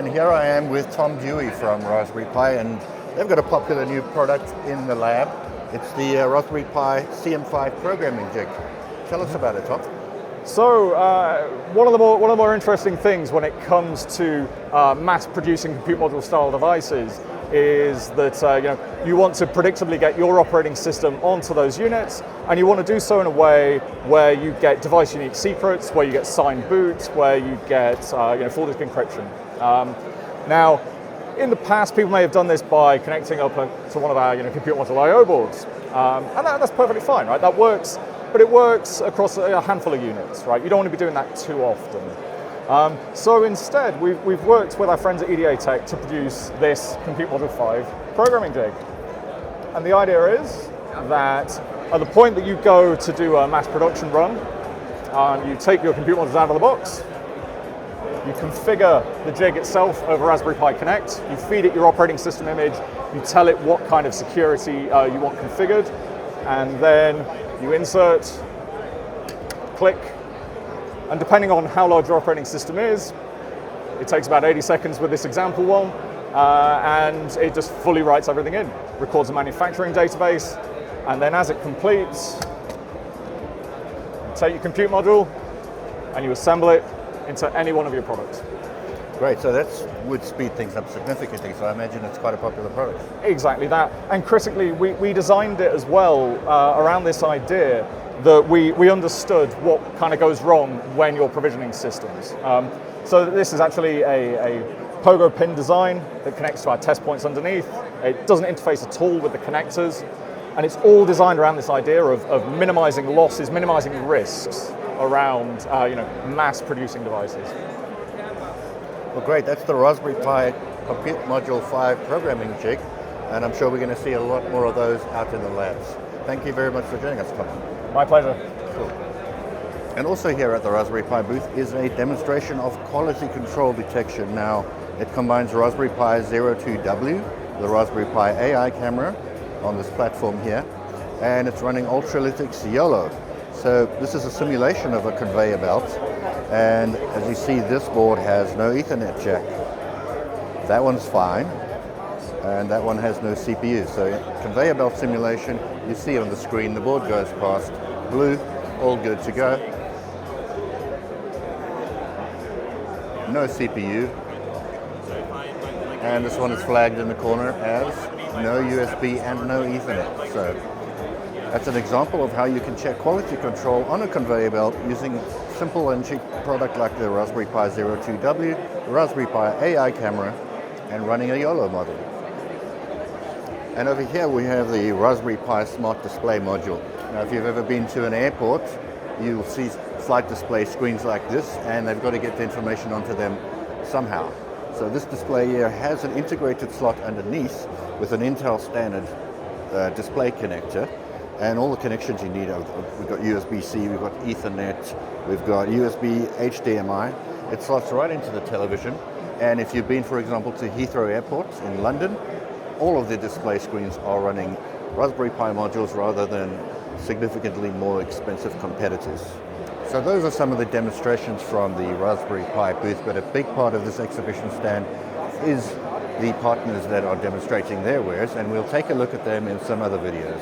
and here I am with Tom Dewey from Raspberry Pi, and they've got a popular new product in the lab. It's the Raspberry Pi CM5 Programming Jig. Tell us about it, Tom. So one of the more interesting things when it comes to mass producing compute module style devices is that you want to predictably get your operating system onto those units, and you want to do so in a way where you get device unique secrets, where you get signed boot, where you get full disk encryption. Now, in the past, people may have done this by connecting up to one of our compute module I/O boards, and that's perfectly fine, right? That works, but it works across a handful of units, right? You don't want to be doing that too often. So instead, we've worked with our friends at EDA Tech to produce this Compute Module 5 programming jig. And the idea is that at the point that you go to do a mass production run, you take your compute modules out of the box, you configure the jig itself over Raspberry Pi Connect, you feed it your operating system image, you tell it what kind of security you want configured, and then you insert, click, and depending on how large your operating system is, it takes about 80 seconds with this example one, and it just fully writes everything in, records a manufacturing database, and then as it completes, you take your compute module and you assemble it into any one of your products. Great, so that would speed things up significantly, so I imagine it's quite a popular product. Exactly that, and critically, we designed it as well around this idea that we understood what kind of goes wrong when you're provisioning systems. So this is actually a pogo-pin design that connects to our test points underneath. It doesn't interface at all with the connectors, and it's all designed around this idea of minimizing losses, minimizing risks around mass producing devices. Well, great, that's the Raspberry Pi Compute Module 5 Programming Jig, and I'm sure we're going to see a lot more of those out in the labs. Thank you very much for joining us, Tom. My pleasure. Cool. And also here at the Raspberry Pi booth is a demonstration of quality control detection. Now, it combines Raspberry Pi 02W, the Raspberry Pi AI camera on this platform here, and it's running Ultralytics YOLO. So this is a simulation of a conveyor belt, and as you see, this board has no Ethernet jack. That one's fine, and that one has no CPU. So conveyor belt simulation, you see on the screen, the board goes past, blue, all good to go. No CPU. And this one is flagged in the corner as no USB and no Ethernet. So that's an example of how you can check quality control on a conveyor belt using simple and cheap product like the Raspberry Pi 02W, the Raspberry Pi AI camera, and running a YOLO model. And over here we have the Raspberry Pi Smart Display module. Now if you've ever been to an airport, you'll see flight display screens like this, and they've got to get the information onto them somehow. So this display here has an integrated slot underneath with an Intel standard display connector, and all the connections you need. We've got USB-C, we've got Ethernet, we've got USB HDMI. It slots right into the television, and if you've been, for example, to Heathrow Airport in London, all of the display screens are running Raspberry Pi modules rather than significantly more expensive competitors. So those are some of the demonstrations from the Raspberry Pi booth, but a big part of this exhibition stand is the partners that are demonstrating their wares, and we'll take a look at them in some other videos.